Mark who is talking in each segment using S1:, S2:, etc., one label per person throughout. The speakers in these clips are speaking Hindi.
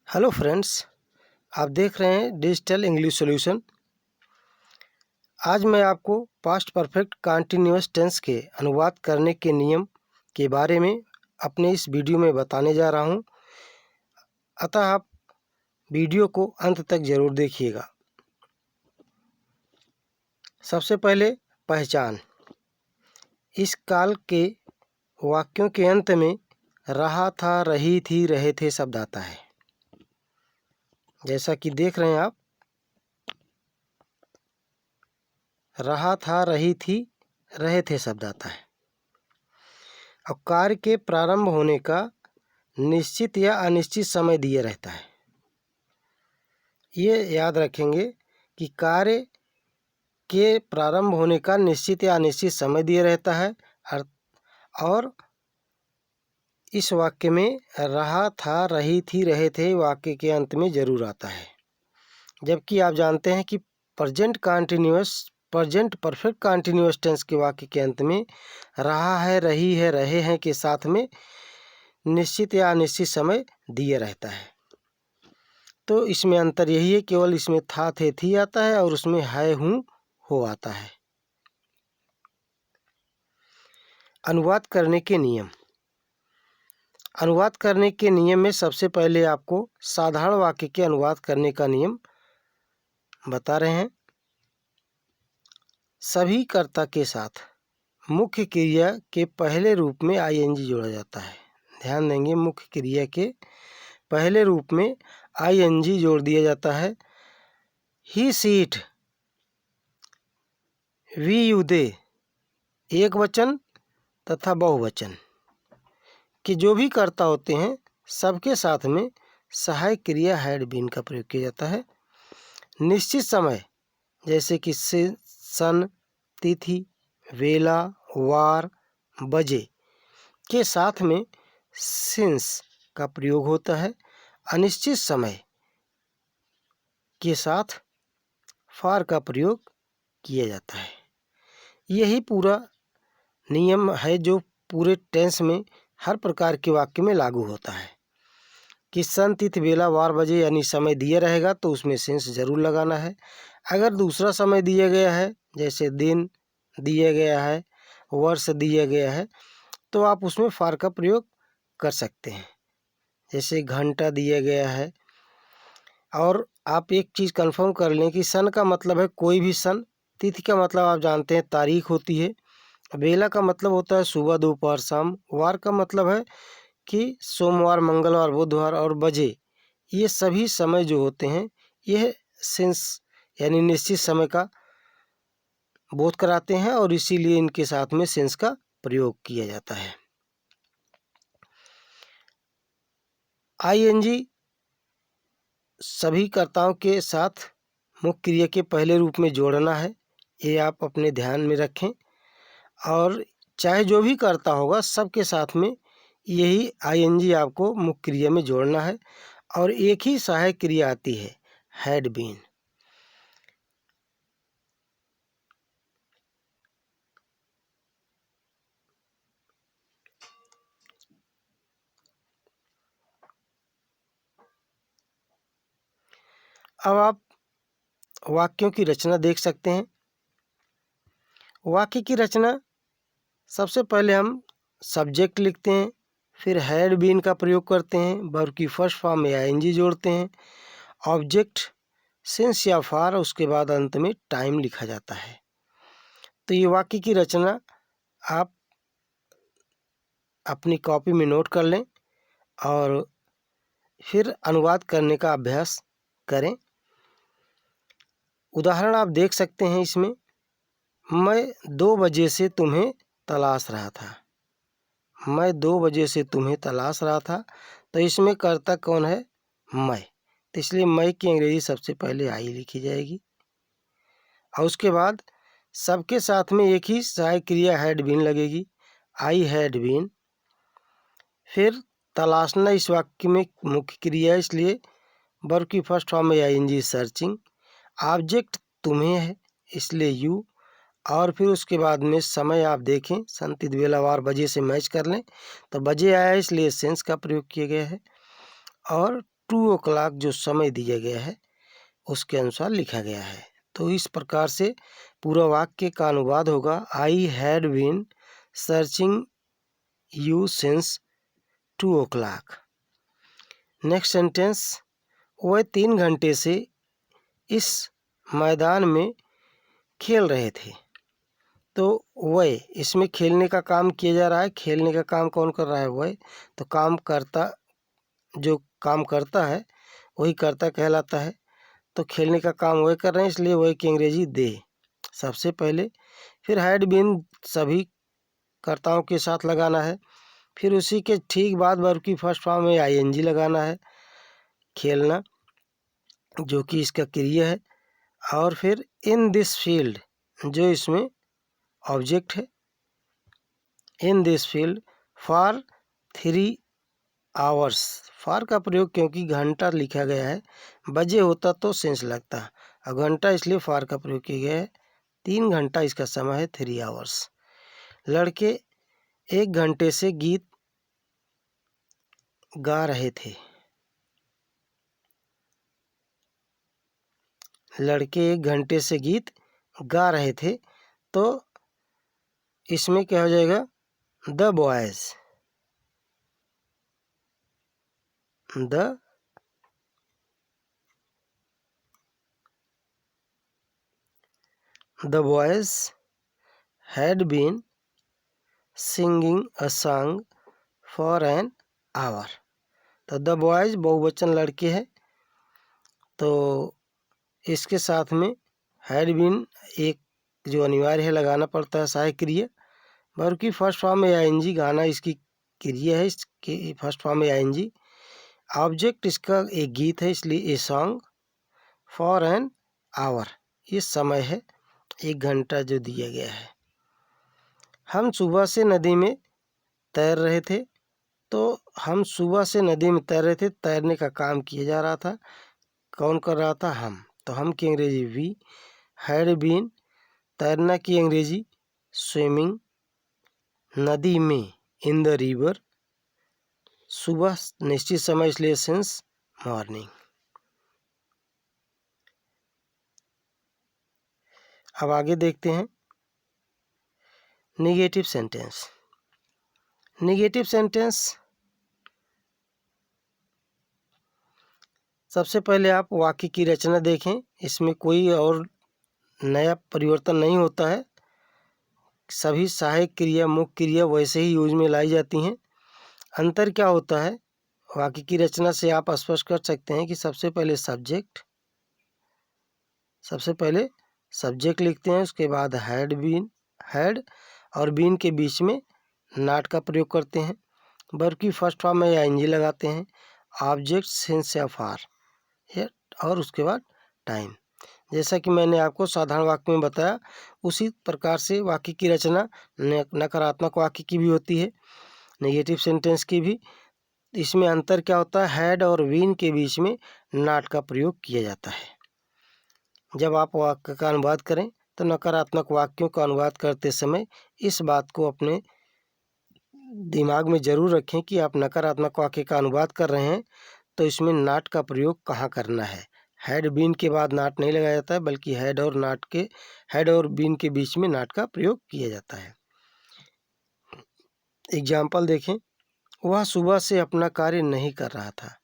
S1: हेलो फ्रेंड्स, आप देख रहे हैं डिजिटल इंग्लिश सॉल्यूशन। आज मैं आपको पास्ट परफेक्ट कंटिन्यूअस टेंस के अनुवाद करने के नियम के बारे में अपने इस वीडियो में बताने जा रहा हूं, अतः आप वीडियो को अंत तक ज़रूर देखिएगा। सबसे पहले पहचान। इस काल के वाक्यों के अंत में रहा था, रही थी, रहे थे शब्द आता है। जैसा कि देख रहे हैं आप, रहा था, रही थी, रहे थे शब्द आता है। और कार्य के प्रारंभ होने का निश्चित या अनिश्चित समय दिया रहता है। ये याद रखेंगे कि कार्य के प्रारंभ होने का निश्चित या अनिश्चित समय दिया रहता है और इस वाक्य में रहा था, रही थी, रहे थे वाक्य के अंत में जरूर आता है। जबकि आप जानते हैं कि प्रेजेंट परफेक्ट कंटिन्यूअस टेंस के वाक्य के अंत में रहा है, रही है, रहे हैं के साथ में निश्चित या अनिश्चित समय दिया रहता है। तो इसमें अंतर यही है, केवल इसमें था, थे, थी आता है और उसमें है, हूँ, हो आता है। अनुवाद करने के नियम। अनुवाद करने के नियम में सबसे पहले आपको साधारण वाक्य के अनुवाद करने का नियम बता रहे हैं। सभी कर्ता के साथ मुख्य क्रिया के पहले रूप में आईएनजी जोड़ा जाता है। ध्यान देंगे, मुख्य क्रिया के पहले रूप में आईएनजी जोड़ दिया जाता है। ही सीट, वी यू दे एक वचन तथा बहुवचन कि जो भी कर्ता होते हैं सबके साथ में सहायक क्रिया हैड बीन का प्रयोग किया जाता है। निश्चित समय जैसे कि सन, तिथि, वेला, वार, बजे के साथ में सिंस का प्रयोग होता है। अनिश्चित समय के साथ फार का प्रयोग किया जाता है। यही पूरा नियम है जो पूरे टेंस में हर प्रकार के वाक्य में लागू होता है कि सन, तिथि, वेला, वार, बजे यानी समय दिया रहेगा तो उसमें सेंस जरूर लगाना है। अगर दूसरा समय दिया गया है, जैसे दिन दिया गया है, वर्ष दिया गया है, तो आप उसमें फार का प्रयोग कर सकते हैं। जैसे घंटा दिया गया है। और आप एक चीज़ कंफर्म कर लें कि सन का मतलब है कोई भी सन, तिथि का मतलब आप जानते हैं तारीख होती है, वेला का मतलब होता है सुबह, दोपहर, शाम, वार का मतलब है कि सोमवार, मंगलवार, बुधवार, और बजे ये सभी समय जो होते हैं यह सेंस यानी निश्चित समय का बोध कराते हैं और इसीलिए इनके साथ में सेंस का प्रयोग किया जाता है। आईएनजी सभी कर्ताओं के साथ मुख्य क्रिया के पहले रूप में जोड़ना है, ये आप अपने ध्यान में रखें। और चाहे जो भी कर्ता होगा सबके साथ में यही आईएनजी आपको मुख्य क्रिया में जोड़ना है और एक ही सहायक क्रिया आती है, हैड बीन। अब आप वाक्यों की रचना देख सकते हैं। वाक्य की रचना सबसे पहले हम सब्जेक्ट लिखते हैं, फिर हैड बीन का प्रयोग करते हैं, वर्ब की फर्स्ट फॉर्म में आईएनजी जोड़ते हैं, ऑब्जेक्ट सिंस या फार, उसके बाद अंत में टाइम लिखा जाता है। तो ये वाक्य की रचना आप अपनी कॉपी में नोट कर लें और फिर अनुवाद करने का अभ्यास करें। उदाहरण आप देख सकते हैं इसमें, मैं 2 बजे से तुम्हें तलाश रहा था। मैं 2 बजे से तुम्हें तलाश रहा था, तो इसमें कर्ता कौन है? मैं। तो इसलिए मैं की अंग्रेजी सबसे पहले आई लिखी जाएगी और उसके बाद सबके साथ में एक ही सहायक क्रिया हैड बीन लगेगी, आई हैड बीन। फिर तलाशना इस वाक्य में मुख्य क्रिया है, इसलिए वर्ब की फर्स्ट फॉर्म में आईएनजी सर्चिंग, ऑब्जेक्ट तुम्हें है इसलिए यू, और फिर उसके बाद में समय आप देखें सन, तिथि, वेला, वार, बजे से मैच कर लें तो बजे आया इसलिए सेंस का प्रयोग किया गया है। और 2 o'clock जो समय दिया गया है उसके अनुसार लिखा गया है। तो इस प्रकार से पूरा वाक्य का अनुवाद होगा, I had been searching you since 2 o'clock। Next sentence, वह 3 घंटे से इस मैदान में खेल रहे थे। तो वह, इसमें खेलने का काम किया जा रहा है। खेलने का काम कौन कर रहा है? वह। तो काम करता, जो काम करता है वही कर्ता कहलाता है। तो खेलने का काम वह कर रहे हैं, इसलिए वह की अंग्रेजी दे सबसे पहले। फिर हैड बीन सभी कर्ताओं के साथ लगाना है। फिर उसी के ठीक बाद वर्ब की फर्स्ट फॉर्म में आईएनजी लगाना है, खेलना जो कि इसका क्रिया है। और फिर इन दिस फील्ड जो इसमें ऑब्जेक्ट है, in this field for 3 hours. For का प्रयोग क्योंकि घंटा लिखा गया है, बजे होता तो सेंस लगता, और घंटा इसलिए फॉर का प्रयोग किया गया है। 3 घंटा इसका समय है, 3 आवर्स। लड़के 1 घंटे से गीत गा रहे थे। लड़के 1 घंटे से गीत गा रहे थे। तो इसमें क्या हो जाएगा? The boys, the boys had been singing a song for an hour। तो द बॉयज बहुवचन लड़के हैं, तो इसके साथ में हैड बीन एक जो अनिवार्य है लगाना पड़ता है सहायक क्रिया। वर्ब की फर्स्ट फॉर्म में आईएनजी, गाना इसकी क्रिया है, इसकी फर्स्ट फॉर्म में आईएनजी। ऑब्जेक्ट इसका एक गीत है, इसलिए a song. For an hour ये समय है, 1 घंटा जो दिया गया है। हम सुबह से नदी में तैर रहे थे। तो हम सुबह से नदी में तैर रहे थे, तैरने का काम किया जा रहा था। कौन कर रहा था? हम। तो हम की अंग्रेजी वी। हैड बीन तैरना की अंग्रेजी स्विमिंग, नदी में इन द रिवर, सुबह निश्चित समय इसलिए सिंस मॉर्निंग। अब आगे देखते हैं नेगेटिव सेंटेंस। नेगेटिव सेंटेंस, सबसे पहले आप वाक्य की रचना देखें। इसमें कोई और नया परिवर्तन नहीं होता है, सभी सहायक क्रिया मुख्य क्रिया वैसे ही यूज में लाई जाती हैं। अंतर क्या होता है? वाक्य की रचना से आप स्पष्ट कर सकते हैं कि सबसे पहले सब्जेक्ट लिखते हैं, उसके बाद हैड बीन, हैड और बीन के बीच में नॉट का प्रयोग करते हैं। वर्ब की फर्स्ट फॉर्म में आईएनजी लगाते हैं, ऑब्जेक्ट सिंस या फॉर, और उसके बाद टाइम। जैसा कि मैंने आपको साधारण वाक्य में बताया, उसी प्रकार से वाक्य की रचना नकारात्मक वाक्य की भी होती है, नेगेटिव सेंटेंस की भी। इसमें अंतर क्या होता है? हैड और बीन के बीच में नॉट का प्रयोग किया जाता है। जब आप वाक्य का अनुवाद करें तो नकारात्मक वाक्यों का अनुवाद करते समय इस बात को अपने दिमाग में जरूर रखें कि आप नकारात्मक वाक्य का अनुवाद कर रहे हैं तो इसमें नॉट का प्रयोग कहाँ करना है। हैड बीन के बाद नॉट नहीं लगाया जाता है, बल्कि हैड और बीन के बीच में नॉट का प्रयोग किया जाता है। एग्जाम्पल देखें, वह सुबह से अपना कार्य नहीं कर रहा था।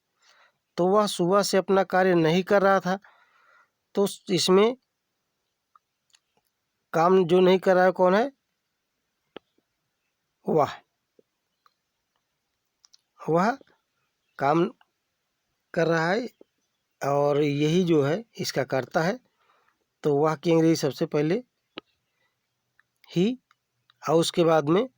S1: तो वह सुबह से अपना कार्य नहीं कर रहा था, तो इसमें काम जो नहीं कर रहा है कौन है? वह काम कर रहा है और यही जो है इसका कर्ता है। तो वह की अंग्रेजी सबसे पहले ही, और उसके बाद में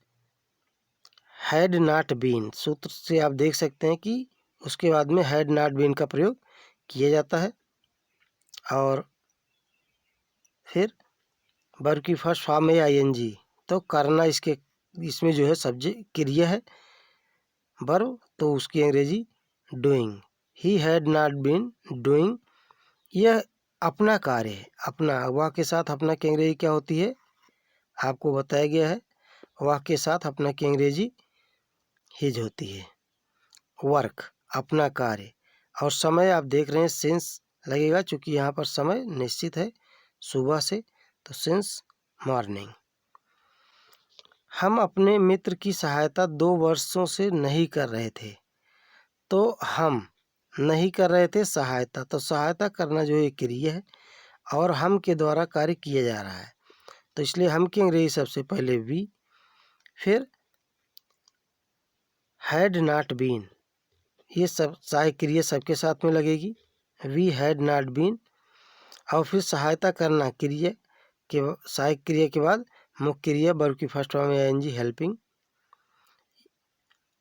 S1: हैड नॉट बीन। सूत्र से आप देख सकते हैं कि उसके बाद में हैड नॉट बीन का प्रयोग किया जाता है। और फिर वर्ब की फर्स्ट फॉर्म में आईएनजी, तो करना इसमें जो है सब्जेक्ट क्रिया है वर्ब, तो उसकी अंग्रेजी doing. He had not been doing, यह अपना कार्य है। अपना, वाह के साथ अपना की अंग्रेजी क्या होती है आपको बताया गया है। वाह के साथ अपना की अंग्रेजी हिज होती है। वर्क अपना कार्य, और समय आप देख रहे हैं सिंस लगेगा, चूँकि यहाँ पर समय निश्चित है सुबह से, तो सिंस मॉर्निंग। हम अपने मित्र की सहायता 2 वर्षों से नहीं कर रहे थे। तो हम नहीं कर रहे थे सहायता, तो सहायता करना जो है क्रिया है और हम के द्वारा कार्य किया जा रहा है, तो इसलिए हम की अंग्रेजी सबसे पहले वी, फिर हैड नॉट बीन, ये सब सहायक क्रिया सबके साथ में लगेगी। वी हैड नॉट बीन, और फिर सहायता करना क्रिया के सहायक क्रिया के बाद मुख्य क्रिया वर्ब की फर्स्ट फॉर्म में आईएनजी हेल्पिंग।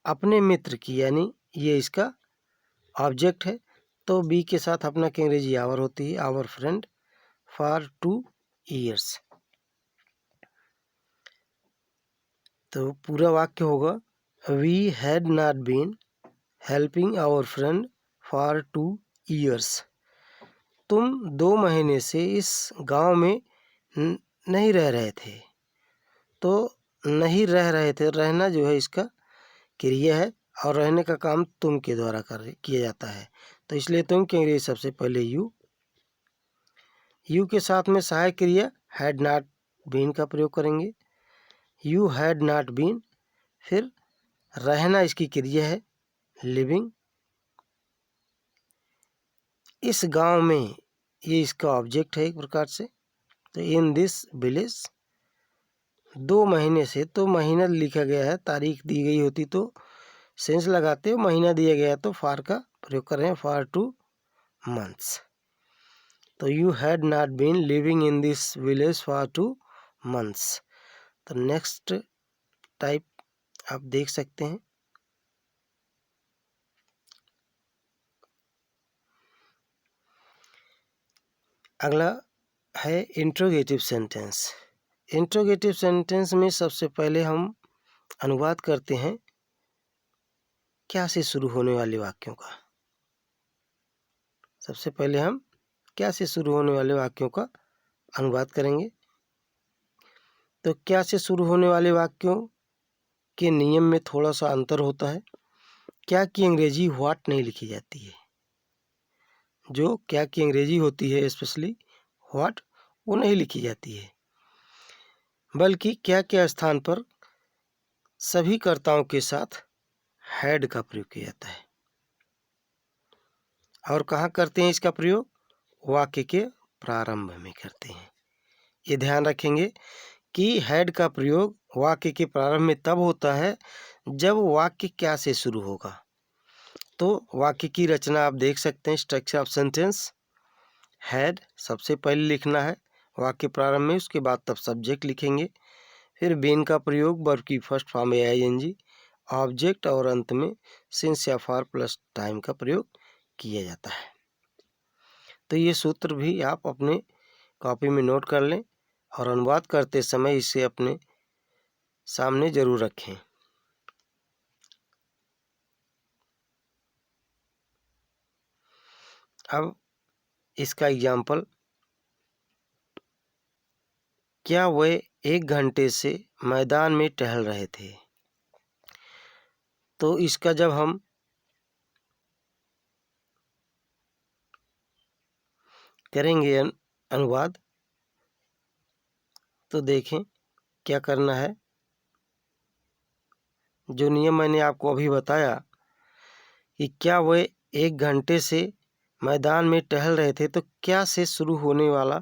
S1: अपने मित्र की यानी ये इसका ऑब्जेक्ट है, तो बी के साथ अपना की अंग्रेजी आवर होती है, आवर फ्रेंड फॉर 2 years। तो पूरा वाक्य होगा we had not been helping our friend for 2 years। तुम 2 महीने से इस गांव में नहीं रह रहे थे। तो नहीं रह रहे थे, रहना जो है इसका क्रिया है और रहने का काम तुम के द्वारा किया जाता है, तो इसलिए तुम की अंग्रेजी सबसे पहले यू के साथ में सहायक क्रिया हैड नॉट बीन का प्रयोग करेंगे। यू हैड नॉट बीन, फिर रहना इसकी क्रिया है लिविंग। इस गांव में, ये इसका ऑब्जेक्ट है एक प्रकार से, तो इन दिस विलेज। 2 महीने से, तो महीना लिखा गया है, तारीख दी गई होती तो सेंस लगाते हो, महीना दिया गया तो फॉर का प्रयोग कर रहे हैं, फॉर 2 months। तो you had not been living in this village for 2 months। तो नेक्स्ट टाइप आप देख सकते हैं, अगला है इंट्रोगेटिव सेंटेंस। इंट्रोगेटिव सेंटेंस में सबसे पहले हम अनुवाद करते हैं क्या से शुरू होने वाले वाक्यों का। सबसे पहले हम क्या से शुरू होने वाले वाक्यों का अनुवाद करेंगे। तो क्या से शुरू होने वाले वाक्यों के नियम में थोड़ा सा अंतर होता है। क्या की अंग्रेजी व्हाट नहीं लिखी जाती है, जो क्या की अंग्रेजी होती है स्पेशली व्हाट, वो नहीं लिखी जाती है, बल्कि क्या के स्थान पर सभी कर्ताओं के साथ हैड का प्रयोग किया जाता है। और कहाँ करते हैं इसका प्रयोग, वाक्य के प्रारंभ में करते हैं। ये ध्यान रखेंगे कि हैड का प्रयोग वाक्य के प्रारंभ में तब होता है जब वाक्य क्या से शुरू होगा। तो वाक्य की रचना आप देख सकते हैं, स्ट्रक्चर ऑफ सेंटेंस। हैड सबसे पहले लिखना है वाक्य प्रारंभ में, उसके बाद तब सब्जेक्ट लिखेंगे, फिर बीन का प्रयोग वर्ब की फर्स्ट फॉर्म में आईएनजी, ऑब्जेक्ट, और अंत में सिंस या फॉर प्लस टाइम का प्रयोग किया जाता है। तो ये सूत्र भी आप अपने कॉपी में नोट कर लें और अनुवाद करते समय इसे अपने सामने जरूर रखें। अब इसका एग्जाम्पल, क्या वे 1 घंटे से मैदान में टहल रहे थे। तो इसका जब हम करेंगे अनुवाद, तो देखें क्या करना है। जो नियम मैंने आपको अभी बताया कि क्या वे 1 घंटे से मैदान में टहल रहे थे, तो क्या से शुरू होने वाला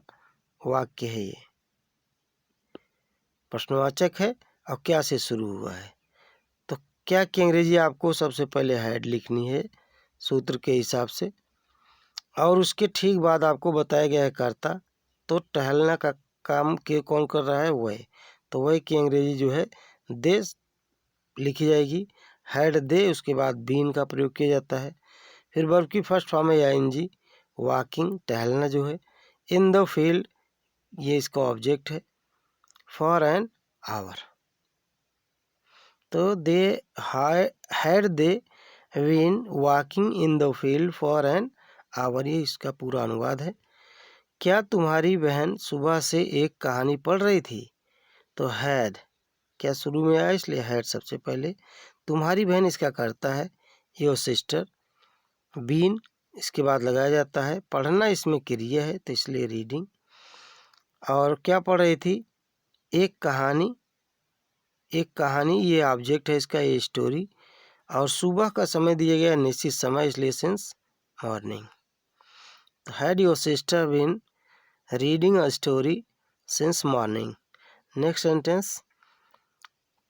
S1: वाक्य है, ये प्रश्नवाचक है और क्या से शुरू हुआ है। तो क्या की अंग्रेजी आपको सबसे पहले हैड लिखनी है सूत्र के हिसाब से, और उसके ठीक बाद आपको बताया गया है कर्ता। तो टहलना का काम के कौन कर रहा है, वह। तो वह की अंग्रेजी जो है दे लिखी जाएगी, हैड दे, उसके बाद बीन का प्रयोग किया जाता है, फिर वर्ब की फर्स्ट फॉर्म है आईएनजी, वॉकिंग टहलना जो है, इन द फील्ड ये इसका ऑब्जेक्ट है, फॉर एन आवर। तो they had they been walking in the field for an hour, ये इसका पूरा अनुवाद है। क्या तुम्हारी बहन सुबह से एक कहानी पढ़ रही थी। तो हैड क्या शुरू में आया, इसलिए हैड सबसे पहले। तुम्हारी बहन इसका करता है योर सिस्टर, बीन इसके बाद लगाया जाता है। पढ़ना इसमें क्रिया है तो इसलिए रीडिंग। और क्या पढ़ रही थी? एक कहानी, एक कहानी ये ऑब्जेक्ट है इसका, ये स्टोरी। और सुबह का समय दिया गया निश्चित समय, इसलिए since morning. Had your sister been reading a story since morning. Next sentence,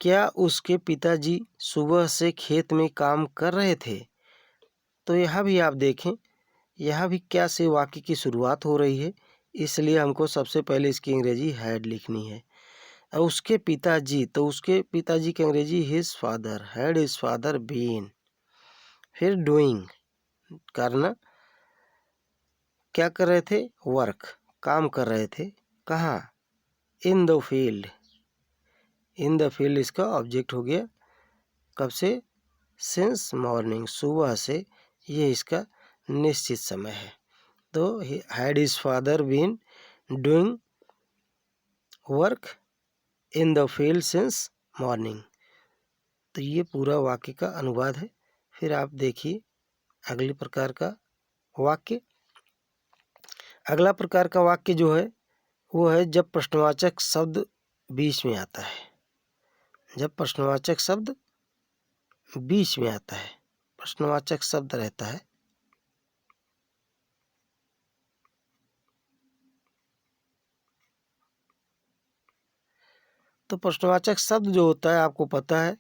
S1: क्या उसके पिताजी सुबह से खेत में काम कर रहे थे? तो यहाँ भी आप देखें, यहाँ भी क्या से वाक्य की शुरुआत हो रही है, इसलिए हमको सबसे पहले इसकी अंग्रेजी हैड लिखनी है। और उसके पिताजी, तो उसके पिताजी की अंग्रेजी his father, had his father been. फिर डूइंग, करना, क्या कर रहे थे? वर्क, काम कर रहे थे। कहाँ? इन the field, in the field इसका ऑब्जेक्ट हो गया। कब से? सिंस मॉर्निंग, सुबह से, ये इसका निश्चित समय है। तो had his father been doing work in the field since morning. तो ये पूरा वाक्य का अनुवाद है। फिर आप देखिए अगले प्रकार का वाक्य। अगला प्रकार का वाक्य जो है वो है जब प्रश्नवाचक शब्द बीच में आता है। जब प्रश्नवाचक शब्द बीच में आता है, प्रश्नवाचक शब्द रहता है, तो प्रश्नवाचक शब्द जो होता है आपको पता है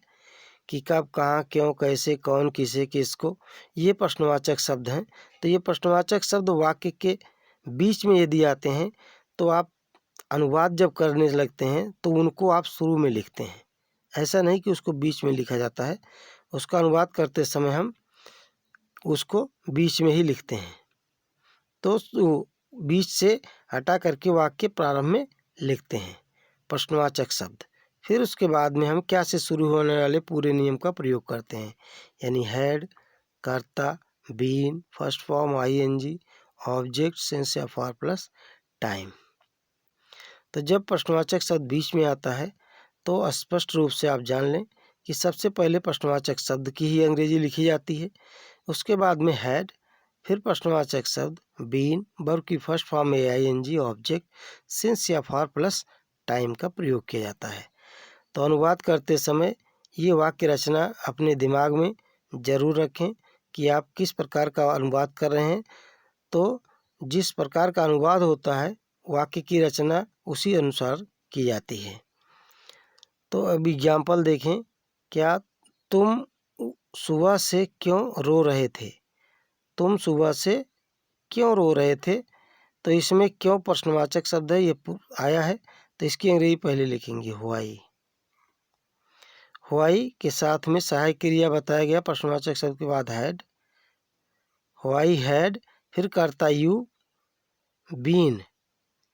S1: कि कब, कहाँ, क्यों, कैसे, कौन, किसे, किसको, ये प्रश्नवाचक शब्द हैं। तो ये प्रश्नवाचक शब्द वाक्य के बीच में यदि आते हैं तो आप अनुवाद जब करने लगते हैं तो उनको आप शुरू में लिखते हैं। ऐसा नहीं कि उसको बीच में लिखा जाता है, उसका अनुवाद करते समय हम उसको बीच में ही लिखते हैं। तो बीच से हटा करके वाक्य प्रारंभ में लिखते हैं प्रश्नवाचक शब्द। फिर उसके बाद में हम क्या से शुरू होने वाले पूरे नियम का प्रयोग करते हैं, यानी हैड, कर्ता, been, first form ING, object, since या फॉर प्लस टाइम। तो जब प्रश्नवाचक शब्द बीच में आता है तो स्पष्ट रूप से आप जान लें कि सबसे पहले प्रश्नवाचक शब्द की ही अंग्रेजी लिखी जाती है, उसके बाद में हैड, फिर प्रश्नवाचक शब्द, बीन, वर्ब की फर्स्ट फॉर्म में आईएनजी, ऑब्जेक्ट, सिंस या फॉर प्लस टाइम का प्रयोग किया जाता है। तो अनुवाद करते समय ये वाक्य रचना अपने दिमाग में जरूर रखें कि आप किस प्रकार का अनुवाद कर रहे हैं। तो जिस प्रकार का अनुवाद होता है वाक्य की रचना उसी अनुसार की जाती है। तो अब एग्जाम्पल देखें, क्या तुम सुबह से क्यों रो रहे थे? तुम सुबह से क्यों रो रहे थे? तो इसमें क्यों प्रश्नवाचक शब्द है, ये आया है, तो इसकी अंग्रेजी पहले लिखेंगे व्हाई। व्हाई के साथ में सहायक क्रिया बताया गया प्रश्नवाचक शब्द के बाद हैड, व्हाई हैड, फिर कर्ता यू, बीन।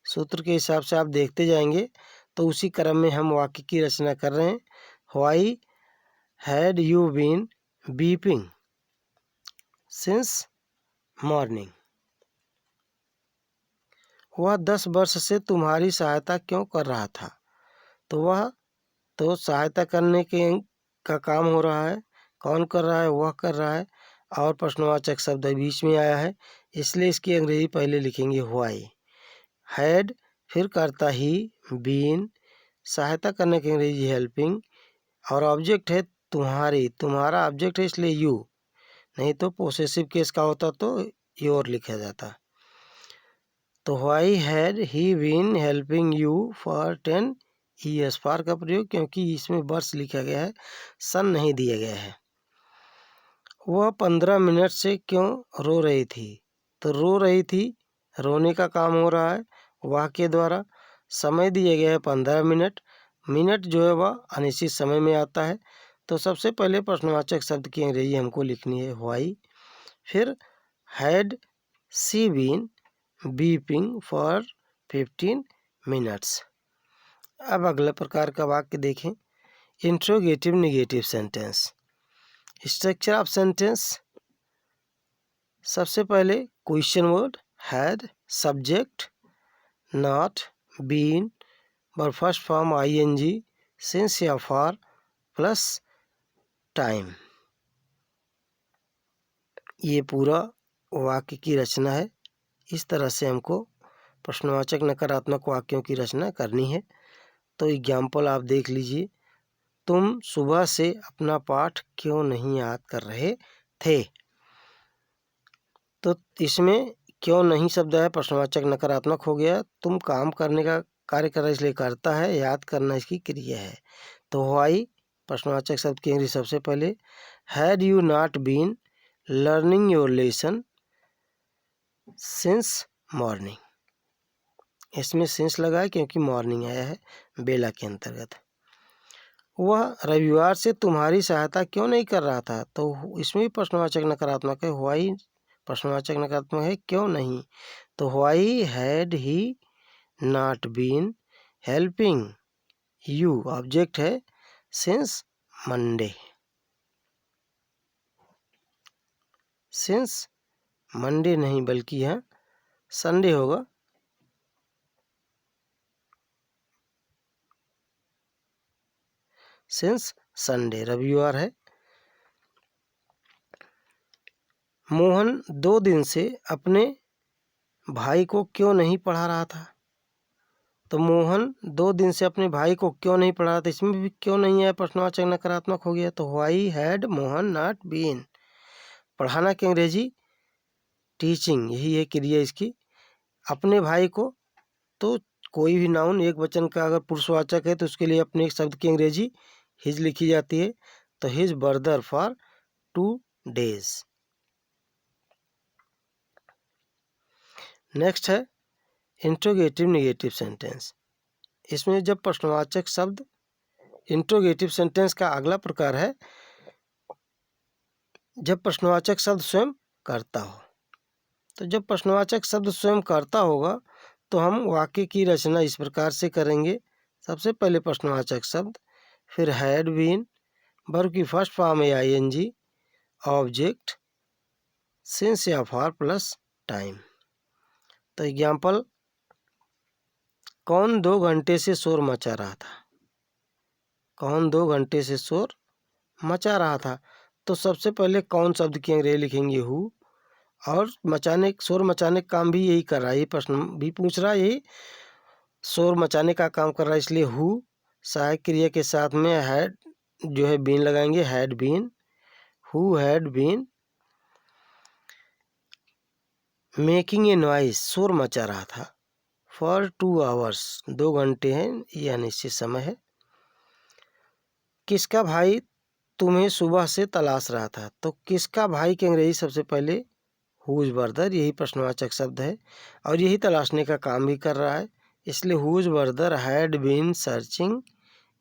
S1: सूत्र के हिसाब से आप देखते जाएंगे तो उसी क्रम में हम वाक्य की रचना कर रहे हैं। Why had you been weeping since morning? वह 10 वर्ष से तुम्हारी सहायता क्यों कर रहा था? तो वह, तो सहायता करने के का काम हो रहा है, कौन कर रहा है? वह कर रहा है, और प्रश्नवाचक शब्द बीच में आया है, इसलिए इसकी अंग्रेजी पहले लिखेंगे व्हाई। हैड, फिर करता ही, बीन, सहायता करने की अंग्रेजी हेल्पिंग, और ऑब्जेक्ट है तुम्हारी, तुम्हारा ऑब्जेक्ट है इसलिए यू, नहीं तो पोसेसिव केस का होता तो योर लिखा जाता। तो why had he been helping you for 10 years, for का प्रयोग क्योंकि इसमें वर्ष लिखा गया है, सन नहीं दिया गया है। वह 15 मिनट से क्यों रो रही थी? तो रो रही थी, रोने का काम हो रहा है वाक्य द्वारा। समय दिया गया है 15 मिनट, मिनट जो है वह अनिश्चित समय में आता है। तो सबसे पहले प्रश्नवाचक शब्द की अंग्रेजी हमको लिखनी है व्हाई। फिर had she been weeping for 15 minutes. अब अगला प्रकार का वाक्य देखें, interrogative negative sentence. Structure of sentence, सबसे पहले question word had, subject not, been, और फर्स्ट फॉर्म आईएनजी, सिंस या फॉर प्लस टाइम। ये पूरा वाक्य की रचना है। इस तरह से हमको प्रश्नवाचक नकारात्मक वाक्यों की रचना करनी है। तो एग्जाम्पल आप देख लीजिए। तुम सुबह से अपना पाठ क्यों नहीं याद कर रहे थे? तो इसमें क्यों नहीं शब्द है, प्रश्नवाचक नकारात्मक हो गया। तुम काम करने का कार्य कर रहा है इसलिए करता है, याद करना इसकी क्रिया है। तो व्हाई प्रश्नवाचक शब्द की इंग्लिश सबसे पहले। Had you not been learning your lesson since morning, इसमें सिंस लगा है क्योंकि मॉर्निंग आया है बेला के अंतर्गत। वह रविवार से तुम्हारी सहायता क्यों नहीं कर रहा था? तो इसमें भी प्रश्नवाचक नकारात्मक है। व्हाई प्रश्नवाचक नकारात्मक है, क्यों नहीं। तो why had he not been helping you, object है, सिंस मंडे। सिंस मंडे नहीं बल्कि यहाँ संडे होगा। सिंस संडे रविवार है। मोहन 2 दिन से अपने भाई को क्यों नहीं पढ़ा रहा था? तो मोहन 2 दिन से अपने भाई को क्यों नहीं पढ़ा रहा था, इसमें भी क्यों नहीं है, प्रश्नवाचक नकारात्मक हो गया। तो why had Mohan not been, पढ़ाना की अंग्रेजी टीचिंग, यही है क्रिया इसकी। अपने भाई को, तो कोई भी नाउन एक वचन का अगर पुरुषवाचक है तो उसके लिए अपने एक शब्द की अंग्रेजी हिज लिखी जाती है। तो his brother for 2 days। Next है इंट्रोगेटिव नेगेटिव सेंटेंस। इसमें जब प्रश्नवाचक शब्द, इंट्रोगेटिव सेंटेंस का अगला प्रकार है जब प्रश्नवाचक शब्द स्वयं करता हो। तो जब प्रश्नवाचक शब्द स्वयं करता होगा तो हम वाक्य की रचना इस प्रकार से करेंगे। सबसे पहले प्रश्नवाचक शब्द, फिर हैड बीन, वर्ब की फर्स्ट फॉर्म है आईएनजी, ऑब्जेक्ट, सिंस या फॉर प्लस टाइम। तो एग्जाम्पल, कौन 2 घंटे से शोर मचा रहा था? कौन 2 घंटे से शोर मचा रहा था। तो सबसे पहले कौन शब्द की अंग्रेजी लिखेंगे हु, और शोर मचाने का काम भी यही कर रहा है, ये प्रश्न भी पूछ रहा है, यही शोर मचाने का काम कर रहा है, इसलिए हु सहायक क्रिया के साथ में हैड जो है बीन लगाएंगे, had been, who had been making a noise, शोर मचा रहा था, फॉर 2 hours, 2 घंटे हैं, यह अनिश्चित समय है। किसका भाई तुम्हें सुबह से तलाश रहा था? तो किसका भाई की अंग्रेजी सबसे पहले हुज ब्रदर, यही प्रश्नवाचक शब्द है और यही तलाशने का काम भी कर रहा है, इसलिए whose brother had been searching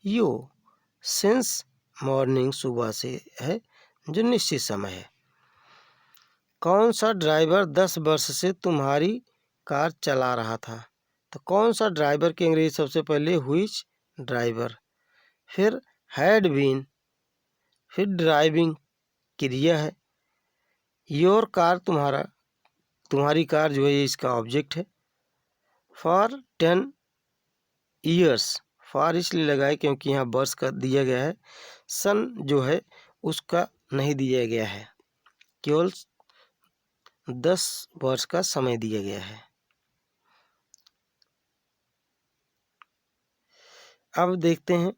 S1: you since morning, सुबह से है जो निश्चित समय है। कौन सा ड्राइवर 10 वर्ष से तुम्हारी कार चला रहा था? तो कौन सा ड्राइवर की अंग्रेजी सबसे पहले व्हिच ड्राइवर, फिर हैड बीन, फिर ड्राइविंग क्रिया है, योर कार तुम्हारी कार जो है ये इसका ऑब्जेक्ट है। फॉर 10 years, फॉर इसलिए लगाए क्योंकि यहाँ वर्ष का दिया गया है, सन जो है उसका नहीं दिया गया है, केवल 10 वर्ष का समय दिया गया है। अब देखते हैं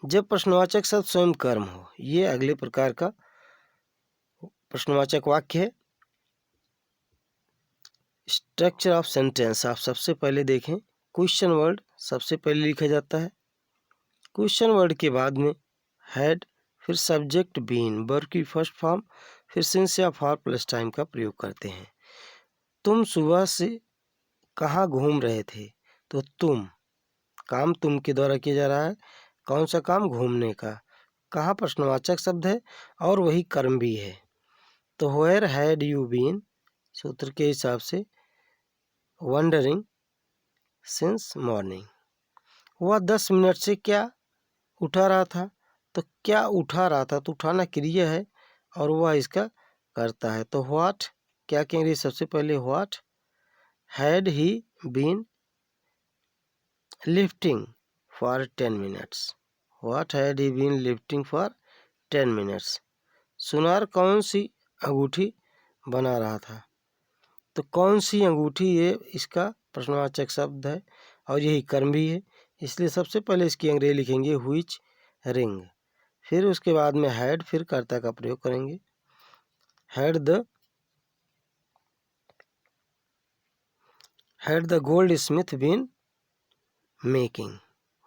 S1: जब प्रश्नवाचक शब्द स्वयं कर्म हो, ये अगले प्रकार का प्रश्नवाचक वाक्य है। स्ट्रक्चर ऑफ सेंटेंस आप सबसे पहले देखें, क्वेश्चन वर्ड सबसे पहले लिखा जाता है, क्वेश्चन वर्ड के बाद में हैड, फिर सब्जेक्ट बीन, वर्ब की फर्स्ट फॉर्म, फिर सिंस या फॉर प्लस टाइम का प्रयोग करते हैं। तुम सुबह से कहाँ घूम रहे थे? तो तुम, काम तुम के द्वारा किया जा रहा है, कौन सा काम? घूमने का। कहाँ प्रश्नवाचक शब्द है और वही कर्म भी है। तो वेयर हैड यू बीन, सूत्र के हिसाब से वंडरिंग सिंस मॉर्निंग। वह 10 मिनट से क्या उठा रहा था? तो क्या उठा रहा था, तो उठाना क्रिया है और वह इसका करता है। तो व्हाट क्या कहेंगे सबसे पहले, what had he been lifting for 10 minutes, what had he been lifting for 10 minutes। सुनार कौन सी अंगूठी बना रहा था। तो कौन सी अंगूठी, ये इसका प्रश्नवाचक शब्द है और यही कर्म भी है, इसलिए सबसे पहले इसकी अंग्रेजी लिखेंगे व्हिच रिंग, फिर उसके बाद में हैड, फिर कर्ता का प्रयोग करेंगे। Had the goldsmith been making,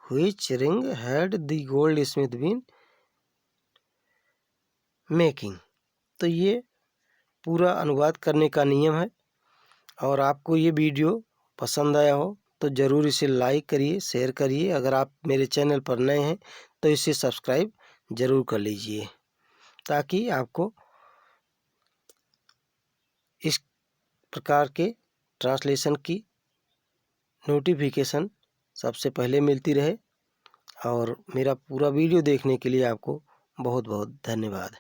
S1: which ring had the goldsmith been making. तो ये पूरा अनुवाद करने का नियम है। और आपको ये वीडियो पसंद आया हो तो ज़रूर इसे लाइक करिए, शेयर करिए। अगर आप मेरे चैनल पर नए हैं तो इसे सब्सक्राइब ज़रूर कर लीजिए, ताकि आपको इस प्रकार के ट्रांसलेशन की नोटिफिकेशन सबसे पहले मिलती रहे। और मेरा पूरा वीडियो देखने के लिए आपको बहुत बहुत धन्यवाद।